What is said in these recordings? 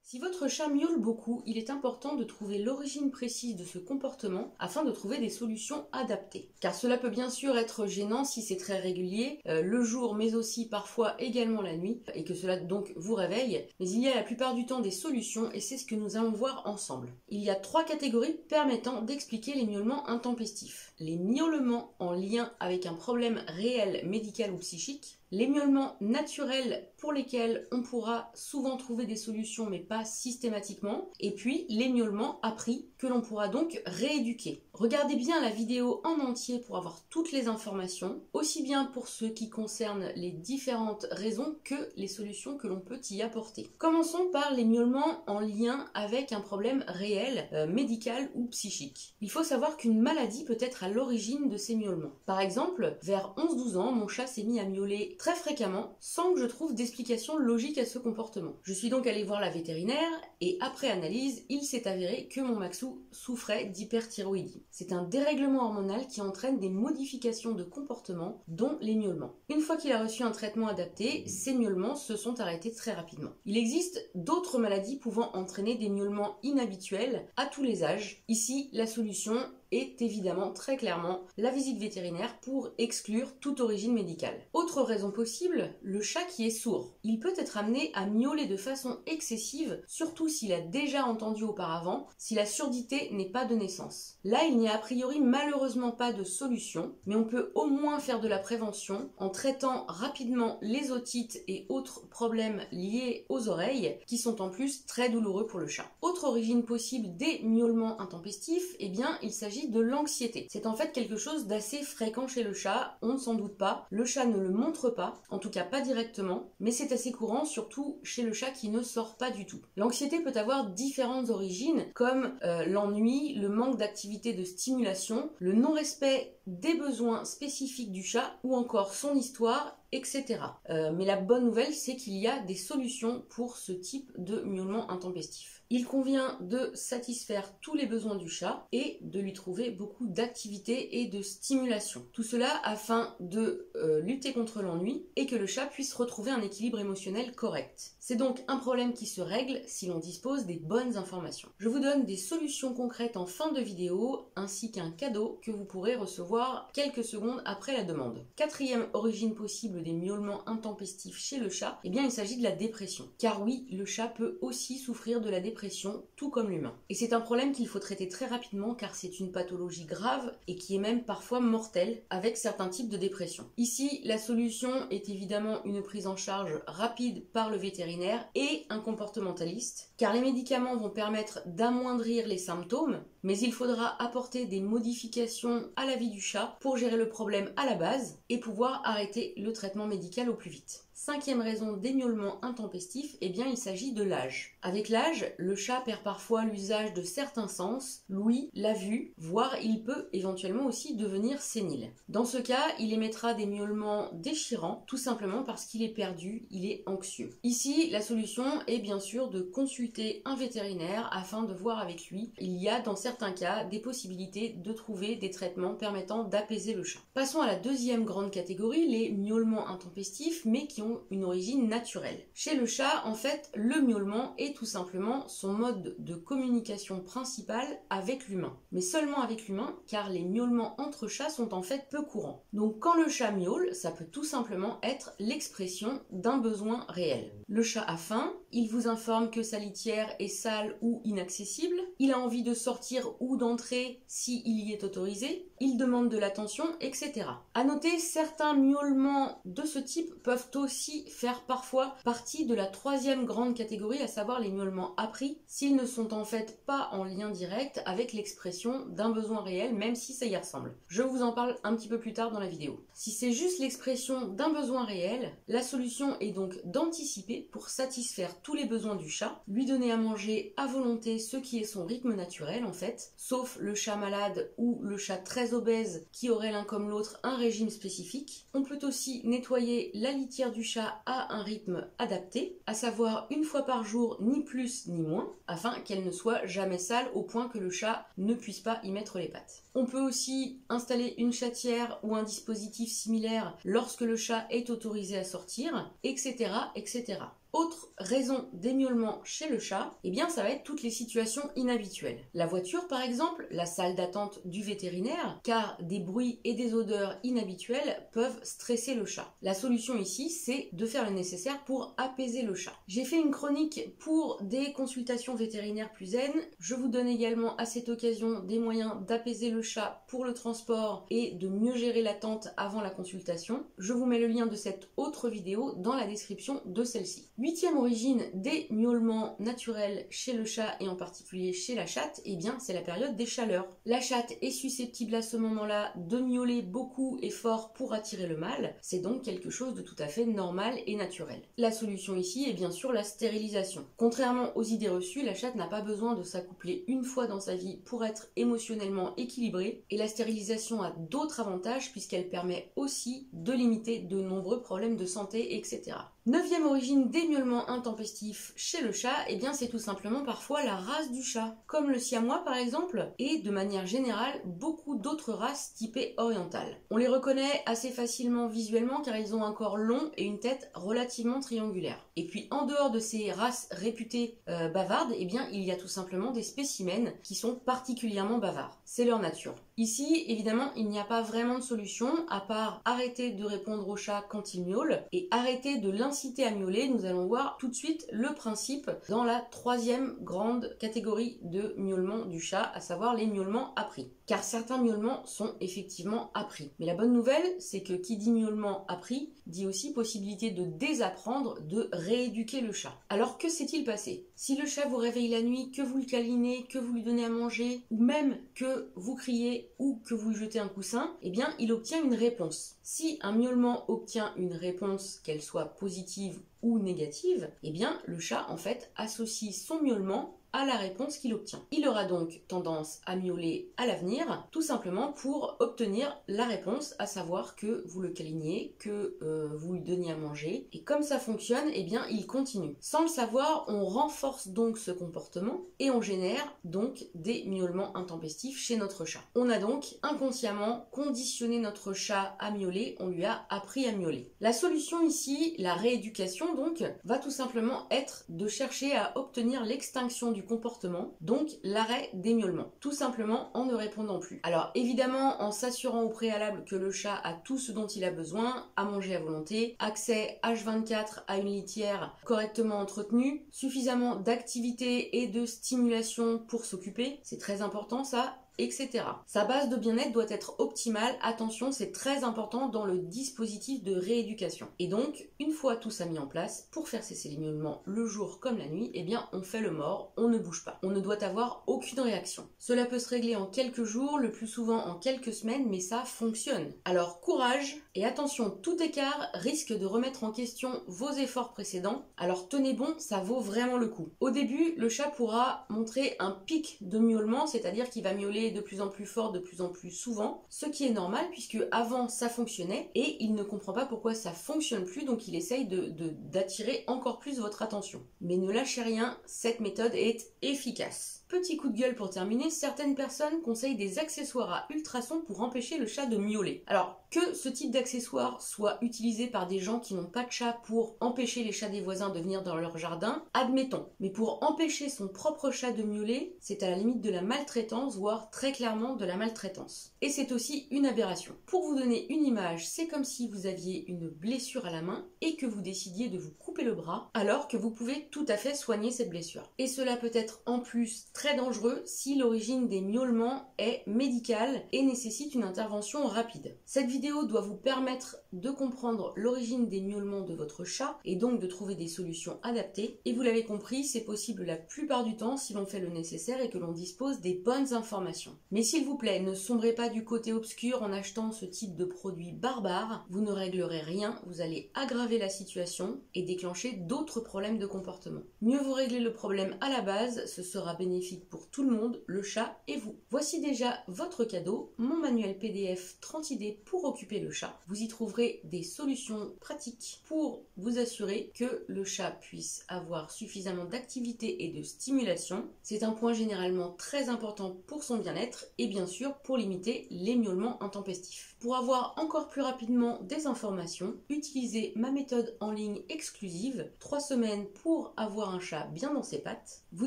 Si votre chat miaule beaucoup, il est important de trouver l'origine précise de ce comportement afin de trouver des solutions adaptées. Car cela peut bien sûr être gênant si c'est très régulier, le jour mais aussi parfois également la nuit, et que cela donc vous réveille. Mais il y a la plupart du temps des solutions et c'est ce que nous allons voir ensemble. Il y a 3 catégories permettant d'expliquer les miaulements intempestifs. Les miaulements en lien avec un problème réel médical ou psychique, les miaulements naturels pour lesquels on pourra souvent trouver des solutions mais pas systématiquement, et puis les miaulements appris que l'on pourra donc rééduquer. Regardez bien la vidéo en entier pour avoir toutes les informations, aussi bien pour ce qui concerne les différentes raisons que les solutions que l'on peut y apporter. Commençons par les miaulements en lien avec un problème réel, médical ou psychique. Il faut savoir qu'une maladie peut être à l'origine de ces miaulements. Par exemple, vers 11-12 ans, mon chat s'est mis à miauler très fréquemment sans que je trouve d'explication logique à ce comportement. Je suis donc allée voir la vétérinaire et après analyse, il s'est avéré que mon Maxou souffrait d'hyperthyroïdie. C'est un dérèglement hormonal qui entraîne des modifications de comportement, dont les miaulements. Une fois qu'il a reçu un traitement adapté, ces miaulements se sont arrêtés très rapidement. Il existe d'autres maladies pouvant entraîner des miaulements inhabituels à tous les âges. Ici, la solution est évidemment très clairement la visite vétérinaire pour exclure toute origine médicale. Autre raison possible, le chat qui est sourd. Il peut être amené à miauler de façon excessive, surtout s'il a déjà entendu auparavant, si la surdité n'est pas de naissance. Là, il n'y a a priori malheureusement pas de solution, mais on peut au moins faire de la prévention en traitant rapidement les otites et autres problèmes liés aux oreilles, qui sont en plus très douloureux pour le chat. Autre origine possible des miaulements intempestifs, eh bien il s'agit de l'anxiété. C'est en fait quelque chose d'assez fréquent chez le chat, on ne s'en doute pas. Le chat ne le montre pas, en tout cas pas directement, mais c'est assez courant, surtout chez le chat qui ne sort pas du tout. L'anxiété peut avoir différentes origines, comme l'ennui, le manque d'activité de stimulation, le non-respect des besoins spécifiques du chat, ou encore son histoire, etc. Mais la bonne nouvelle, c'est qu'il y a des solutions pour ce type de miaulement intempestif. Il convient de satisfaire tous les besoins du chat et de lui trouver beaucoup d'activité et de stimulation. Tout cela afin de lutter contre l'ennui et que le chat puisse retrouver un équilibre émotionnel correct. C'est donc un problème qui se règle si l'on dispose des bonnes informations. Je vous donne des solutions concrètes en fin de vidéo ainsi qu'un cadeau que vous pourrez recevoir quelques secondes après la demande. 4e origine possible des miaulements intempestifs chez le chat, eh bien il s'agit de la dépression. Car oui, le chat peut aussi souffrir de la dépression, tout comme l'humain. Et c'est un problème qu'il faut traiter très rapidement car c'est une pathologie grave et qui est même parfois mortelle avec certains types de dépression. Ici, la solution est évidemment une prise en charge rapide par le vétérinaire et un comportementaliste, car les médicaments vont permettre d'amoindrir les symptômes, mais il faudra apporter des modifications à la vie du chat pour gérer le problème à la base et pouvoir arrêter le traitement médical au plus vite. 5e raison des miaulements intempestifs, eh bien il s'agit de l'âge. Avec l'âge, le chat perd parfois l'usage de certains sens, l'ouïe, la vue, voire il peut éventuellement aussi devenir sénile. Dans ce cas, il émettra des miaulements déchirants, tout simplement parce qu'il est perdu, il est anxieux. Ici, la solution est bien sûr de consulter un vétérinaire afin de voir avec lui. Il y a dans certains cas des possibilités de trouver des traitements permettant d'apaiser le chat. Passons à la 2e grande catégorie, les miaulements intempestifs, mais qui ont une origine naturelle. Chez le chat, en fait, le miaulement est tout simplement son mode de communication principal avec l'humain. Mais seulement avec l'humain, car les miaulements entre chats sont en fait peu courants. Donc quand le chat miaule, ça peut tout simplement être l'expression d'un besoin réel. Le chat a faim, il vous informe que sa litière est sale ou inaccessible, il a envie de sortir ou d'entrer si il y est autorisé, il demande de l'attention, etc. À noter, certains miaulements de ce type peuvent aussi faire parfois partie de la 3e grande catégorie, à savoir les miaulements appris, s'ils ne sont en fait pas en lien direct avec l'expression d'un besoin réel, même si ça y ressemble. Je vous en parle un petit peu plus tard dans la vidéo. Si c'est juste l'expression d'un besoin réel, la solution est donc d'anticiper pour satisfaire tous les besoins du chat, lui donner à manger à volonté ce qui est son rythme naturel en fait, sauf le chat malade ou le chat très obèse qui aurait l'un comme l'autre un régime spécifique. On peut aussi nettoyer la litière du chat à un rythme adapté, à savoir 1 fois par jour, ni plus ni moins, afin qu'elle ne soit jamais sale au point que le chat ne puisse pas y mettre les pattes. On peut aussi installer une chatière ou un dispositif similaire lorsque le chat est autorisé à sortir, etc., etc. Autre raison d'émiaulement chez le chat, eh bien ça va être toutes les situations inhabituelles. La voiture par exemple, la salle d'attente du vétérinaire, car des bruits et des odeurs inhabituelles peuvent stresser le chat. La solution ici, c'est de faire le nécessaire pour apaiser le chat. J'ai fait une chronique pour des consultations vétérinaires plus zen. Je vous donne également à cette occasion des moyens d'apaiser le chat pour le transport et de mieux gérer l'attente avant la consultation. Je vous mets le lien de cette autre vidéo dans la description de celle-ci. 8e origine des miaulements naturels chez le chat et en particulier chez la chatte, eh bien c'est la période des chaleurs. La chatte est susceptible à ce moment-là de miauler beaucoup et fort pour attirer le mâle, c'est donc quelque chose de tout à fait normal et naturel. La solution ici est bien sûr la stérilisation. Contrairement aux idées reçues, la chatte n'a pas besoin de s'accoupler une fois dans sa vie pour être émotionnellement équilibrée et la stérilisation a d'autres avantages puisqu'elle permet aussi de limiter de nombreux problèmes de santé, etc. 9e origine des miaulements intempestifs chez le chat, eh bien c'est tout simplement parfois la race du chat, comme le siamois par exemple, et de manière générale beaucoup d'autres races typées orientales. On les reconnaît assez facilement visuellement car ils ont un corps long et une tête relativement triangulaire. Et puis en dehors de ces races réputées bavardes, eh bien il y a tout simplement des spécimens qui sont particulièrement bavards. C'est leur nature. Ici, évidemment, il n'y a pas vraiment de solution à part arrêter de répondre au chat quand il miaule et arrêter de l'inciter à miauler. Nous allons voir tout de suite le principe dans la 3e grande catégorie de miaulements du chat, à savoir les miaulements appris. Car certains miaulements sont effectivement appris. Mais la bonne nouvelle, c'est que qui dit miaulement appris, dit aussi possibilité de désapprendre, de rééduquer le chat. Alors que s'est-il passé? Si le chat vous réveille la nuit, que vous le câlinez, que vous lui donnez à manger, ou même que vous criez ou que vous lui jetez un coussin, eh bien il obtient une réponse. Si un miaulement obtient une réponse, qu'elle soit positive ou négative, eh bien le chat en fait associe son miaulement à la réponse qu'il obtient. Il aura donc tendance à miauler à l'avenir, tout simplement pour obtenir la réponse, à savoir que vous le câliniez, que vous lui donniez à manger, et comme ça fonctionne, eh bien il continue. Sans le savoir, on renforce donc ce comportement et on génère donc des miaulements intempestifs chez notre chat. On a donc inconsciemment conditionné notre chat à miauler, on lui a appris à miauler. La solution ici, la rééducation donc, va tout simplement être de chercher à obtenir l'extinction du comportement, donc l'arrêt des miaulements, tout simplement en ne répondant plus. Alors évidemment en s'assurant au préalable que le chat a tout ce dont il a besoin, à manger à volonté, accès H24 à une litière correctement entretenue, suffisamment d'activité et de stimulation pour s'occuper, c'est très important ça, etc. Sa base de bien-être doit être optimale, attention c'est très important dans le dispositif de rééducation. Et donc, une fois tout ça mis en place, pour faire cesser les miaulements le jour comme la nuit, eh bien on fait le mort, on ne bouge pas. On ne doit avoir aucune réaction. Cela peut se régler en quelques jours, le plus souvent en quelques semaines, mais ça fonctionne. Alors courage et attention, tout écart risque de remettre en question vos efforts précédents, alors tenez bon, ça vaut vraiment le coup. Au début, le chat pourra montrer un pic de miaulement, c'est-à-dire qu'il va miauler de plus en plus fort, de plus en plus souvent, ce qui est normal puisque avant ça fonctionnait et il ne comprend pas pourquoi ça fonctionne plus, donc il essaye d'attirer encore plus votre attention. Mais ne lâchez rien, cette méthode est efficace. Petit coup de gueule pour terminer, certaines personnes conseillent des accessoires à ultrasons pour empêcher le chat de miauler. Alors, que ce type d'accessoire soit utilisé par des gens qui n'ont pas de chat pour empêcher les chats des voisins de venir dans leur jardin, admettons. Mais pour empêcher son propre chat de miauler, c'est à la limite de la maltraitance, voire très clairement de la maltraitance. Et c'est aussi une aberration. Pour vous donner une image, c'est comme si vous aviez une blessure à la main et que vous décidiez de vous couper le bras, alors que vous pouvez tout à fait soigner cette blessure. Et cela peut être en plus très dangereux si l'origine des miaulements est médicale et nécessite une intervention rapide. Cette vidéo doit vous permettre de comprendre l'origine des miaulements de votre chat et donc de trouver des solutions adaptées. Et vous l'avez compris, c'est possible la plupart du temps si l'on fait le nécessaire et que l'on dispose des bonnes informations. Mais s'il vous plaît, ne sombrez pas du côté obscur en achetant ce type de produit barbare. Vous ne réglerez rien, vous allez aggraver la situation et déclencher d'autres problèmes de comportement. Mieux vaut régler le problème à la base, ce sera bénéfique pour tout le monde, le chat et vous. Voici déjà votre cadeau, mon manuel PDF 30 idées pour occuper le chat. Vous y trouverez des solutions pratiques pour vous assurer que le chat puisse avoir suffisamment d'activité et de stimulation. C'est un point généralement très important pour son bien-être et bien sûr pour limiter les miaulements intempestifs. Pour avoir encore plus rapidement des informations, utilisez ma méthode en ligne exclusive, 3 semaines pour avoir un chat bien dans ses pattes. Vous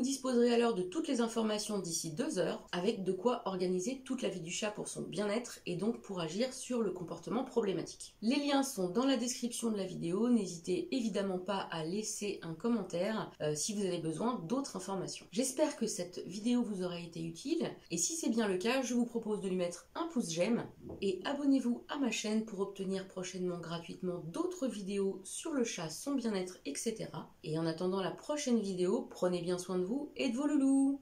disposerez alors de toutes les informations d'ici 2 heures, avec de quoi organiser toute la vie du chat pour son bien-être et donc pour agir sur le comportement problématique. Les liens sont dans la description de la vidéo, n'hésitez évidemment pas à laisser un commentaire si vous avez besoin d'autres informations. J'espère que cette vidéo vous aura été utile et si c'est bien le cas, je vous propose de lui mettre un pouce j'aime et abonnez-vous à ma chaîne pour obtenir prochainement gratuitement d'autres vidéos sur le chat, son bien-être, etc. Et en attendant la prochaine vidéo, prenez bien soin de vous et de vos loulous.